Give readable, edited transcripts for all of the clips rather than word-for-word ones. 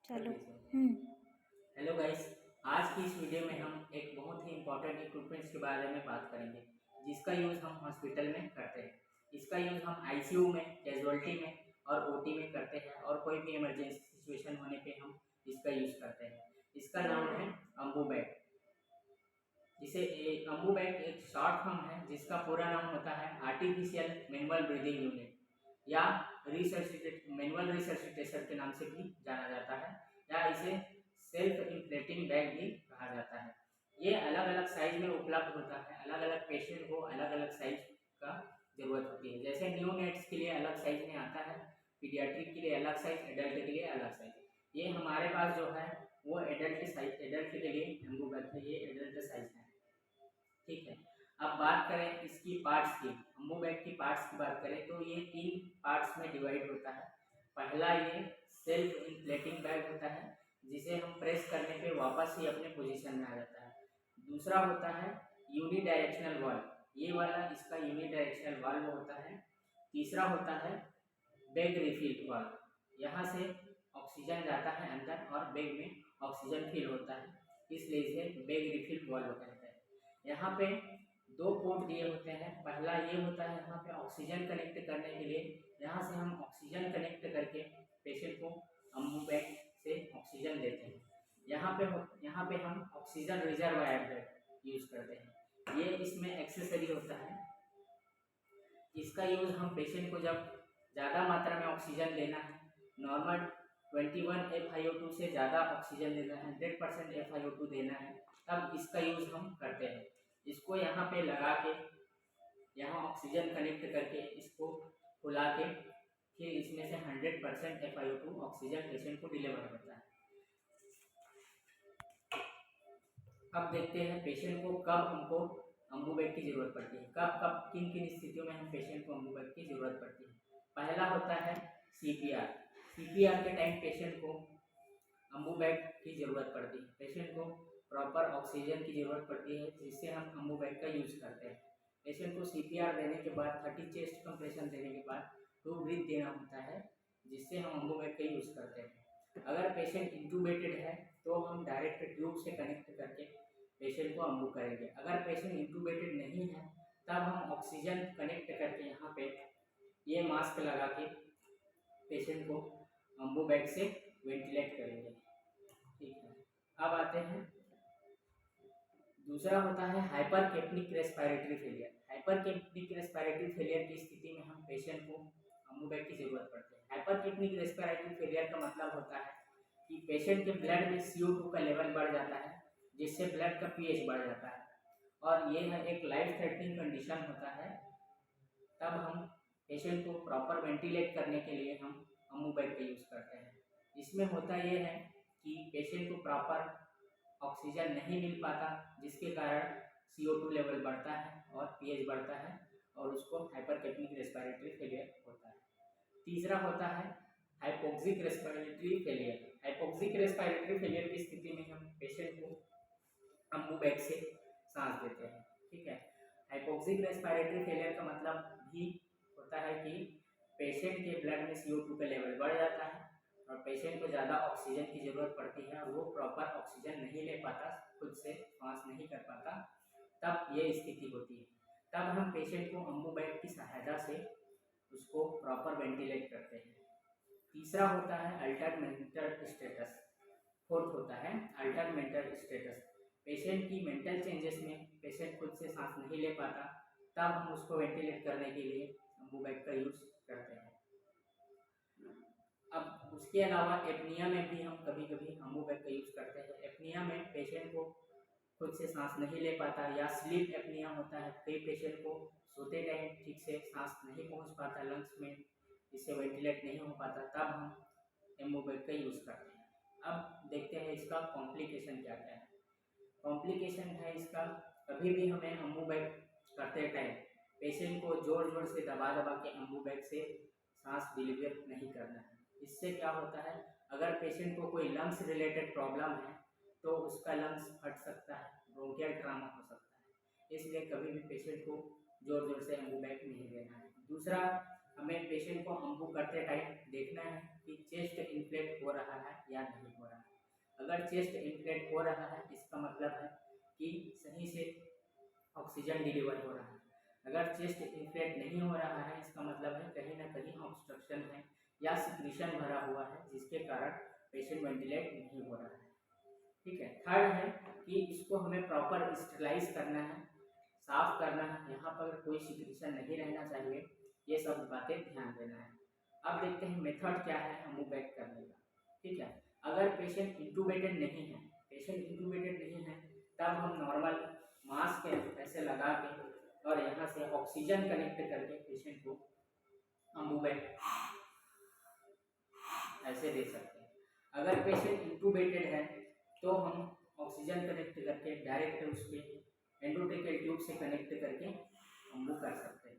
चलो। Hello guys, आज की इस वीडियो में हम एक बहुत ही इम्पोर्टेंट इक्विपमेंट्स के बारे में बात करेंगे जिसका यूज़ हम हॉस्पिटल में करते हैं। इसका यूज़ हम आईसीयू में, कैजुअल्टी में और ओटी में करते हैं और कोई भी इमरजेंसी सिचुएशन होने पे हम इसका यूज़ करते हैं। इसका नाम है अम्बू बैग। अम्बू बैग एक शॉर्ट फॉर्म है जिसका पूरा नाम होता है आर्टिफिशियल मैनुअल ब्रीदिंग यूनिट या मैनुअल रिसर्सिटेशन के नाम से भी जाना जाता है, या इसे सेल्फ इन्फ्लेटिंग बैग भी कहा जाता है। ये अलग अलग साइज में उपलब्ध होता है। अलग अलग पेशेंट को अलग अलग साइज का जरूरत होती है। जैसे न्यूनेट्स के लिए अलग साइज में आता है, पीडियाट्रिक के लिए अलग साइज, एडल्ट के लिए अलग साइज। ये हमारे पास जो है वो एडल्ट साइज, एडल्ट के लिए एम्बू बैग है, ये एडल्ट साइज है। ठीक है, अब बात करें इसकी पार्ट्स की, अम्बू बैग की पार्ट्स की बात करें तो ये 3 पार्ट्स में डिवाइड होता है। पहला ये सेल्फ इन्फ्लेटिंग बैग होता है जिसे हम प्रेस करने पे वापस ही अपने पोजीशन में आ जाता है। दूसरा होता है यूनिडायरेक्शनल वाल्व, ये वाला इसका यूनिडायरेक्शनल वाल्व होता है। तीसरा होता है बैग रिफिल वाल्व, यहाँ से ऑक्सीजन जाता है अंदर और बैग में ऑक्सीजन फिल होता है, इसलिए इसे बैग रिफिल वाल्व कहते हैं। यहाँ पे 2 पोर्ट दिए होते हैं। पहला ये होता है यहाँ पे ऑक्सीजन कनेक्ट करने के लिए, यहाँ से हम ऑक्सीजन कनेक्ट करके पेशेंट को अम्बू बैग से ऑक्सीजन देते हैं। यहाँ पे हम ऑक्सीजन रिजर्वायर बैग यूज करते हैं। ये इसमें एक्सेसरी होता है। इसका यूज हम पेशेंट को जब ज़्यादा मात्रा में ऑक्सीजन लेना है, नॉर्मल 21 FiO2 से ज़्यादा ऑक्सीजन लेना है, 100% FiO2 देना है, तब इसका यूज़ हम करते हैं। इसको यहाँ पे लगा के, यहाँ ऑक्सीजन कनेक्ट करके इसको खुला के फिर इसमें से 100% FiO2 ऑक्सीजन पेशेंट को डिलीवर करता है। अब देखते हैं पेशेंट को कब हमको अम्बू बैग की ज़रूरत पड़ती है, कब कब किन किन स्थितियों में हम पेशेंट को अम्बू बैग की ज़रूरत पड़ती है। पहला होता है CPR। CPR के टाइम पेशेंट को अम्बू बैग की ज़रूरत पड़ती है। पेशेंट को प्रॉपर ऑक्सीजन की ज़रूरत पड़ती है जिससे हम अम्बू बैग का यूज़ करते हैं। पेशेंट को CPR देने के बाद 30 चेस्ट कंप्रेशन देने के बाद 2 ब्रीथ देना होता है जिससे हम अम्बू बैग का यूज़ करते हैं। अगर पेशेंट इंटूबेटेड है तो हम डायरेक्ट ट्यूब से कनेक्ट करके पेशेंट को अम्बू करेंगे। अगर पेशेंट इंटूबेटेड नहीं है तब हम ऑक्सीजन कनेक्ट करके यहाँ पे ये मास्क लगा के पेशेंट को अम्बू बैग से वेंटिलेट करेंगे। ठीक है, अब आते हैं दूसरा होता है hypercapnic respiratory failure. Hypercapnic respiratory failure की स्थिति में हम पेशेंट को अम्बू बैग की जरूरत पड़ती है। हाइपर कैप्निक रेस्पिरेटरी फेलियर का मतलब होता है कि पेशेंट के ब्लड में CO2 का लेवल बढ़ जाता है जिससे ब्लड का pH बढ़ जाता है और यह एक लाइफ थ्रेटनिंग कंडीशन होता है। तब हम पेशेंट को प्रॉपर वेंटिलेट करने के लिए हम अम्बू बैग का यूज़ करते हैं। इसमें होता यह है कि पेशेंट को प्रॉपर ऑक्सीजन नहीं मिल पाता जिसके कारण CO2 लेवल बढ़ता है और pH बढ़ता है और उसको हाइपर कैप्निक रेस्पिरेटरी फेलियर होता है। तीसरा होता है hypoxic respiratory failure. Hypoxic respiratory failure की स्थिति में हम पेशेंट को अम्बू बैग से सांस देते हैं। ठीक है, हाइपोक्सिक रेस्पिरेटरी फेलियर का मतलब भी होता है कि पेशेंट के ब्लड में CO2 का लेवल बढ़ जाता है और पेशेंट को ज़्यादा ऑक्सीजन की ज़रूरत पड़ती है और वो प्रॉपर ऑक्सीजन नहीं ले पाता, खुद से सांस नहीं कर पाता, तब ये स्थिति होती है। तब हम पेशेंट को अम्बू बैग की सहायता से उसको प्रॉपर वेंटिलेट करते हैं। तीसरा होता है अल्टर्ड मेंटल स्टेटस। फोर्थ होता है अल्टर्ड मेंटल स्टेटस। पेशेंट की मेंटल चेंजेस में पेशेंट खुद से सांस नहीं ले पाता, तब हम उसको वेंटिलेट करने के लिए अम्बू बैग का यूज़ करते हैं। अब उसके अलावा एपनिया में भी हम कभी कभी अम्बू बैग का यूज़ करते हैं। एपनिया में पेशेंट को खुद से सांस नहीं ले पाता या स्लीप एपनिया होता है, कई पेशेंट को सोते टाइम ठीक से सांस नहीं पहुंच पाता लंग्स में, इससे वेंटिलेट नहीं हो पाता, तब हम अम्बू बैग का यूज़ करते हैं। अब देखते हैं इसका कॉम्प्लिकेशन क्या क्या है। कॉम्प्लिकेशन है इसका, कभी भी हमें अम्बू बैग करते टाइम पेशेंट को जोर जोर से दबा दबा के अम्बू बैग से सांस डिलीवर नहीं करना है। इससे क्या होता है, अगर पेशेंट को कोई लंग्स रिलेटेड प्रॉब्लम है तो उसका लंग्स फट सकता है, ब्रोंकियल ट्रामा हो सकता है। इसलिए कभी भी पेशेंट को जोर जोर से अम्बू बैग नहीं देना है। दूसरा, हमें पेशेंट को अम्बू करते टाइम देखना है कि चेस्ट इन्फ्लेट हो हो रहा है या नहीं हो रहा है। अगर चेस्ट इन्फ्लेट हो रहा है इसका मतलब है कि सही से ऑक्सीजन डिलीवर हो रहा है। अगर चेस्ट इन्फ्लेट नहीं हो रहा है इसका मतलब है कहीं ना कहीं ऑब्स्ट्रक्शन है या सिक्रीशन भरा हुआ है जिसके कारण पेशेंट वेंटिलेट नहीं हो रहा है। ठीक है। थर्ड है कि इसको हमें प्रॉपर स्टरलाइज करना है, साफ करना है, यहाँ पर कोई सिक्रीशन नहीं रहना चाहिए, ये सब बातें ध्यान देना है। अब देखते हैं मेथड क्या है अमूबैक करने का। ठीक है। अगर पेशेंट इंटूबेटेड नहीं है, तब हम नॉर्मल मास्क ऐसे लगा के और यहाँ से ऑक्सीजन कनेक्ट करके पेशेंट को अमूबैक ऐसे दे सकते हैं। अगर पेशेंट इंटूबेटेड है तो हम ऑक्सीजन कनेक्ट करके डायरेक्ट उसके एंडोट्रेकियल ट्यूब से कनेक्ट करके अम्बू कर सकते हैं।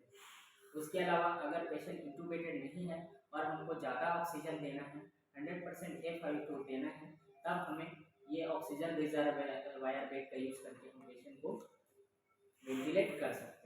उसके अलावा अगर पेशेंट इंटूबेटेड नहीं है और हमको ज़्यादा ऑक्सीजन देना है, 100% A52 देना है, तब हमें ये ऑक्सीजन रिजर्वायर बेड का यूज़ करके हम पेशेंट को वेंटिलेट कर सकते हैं।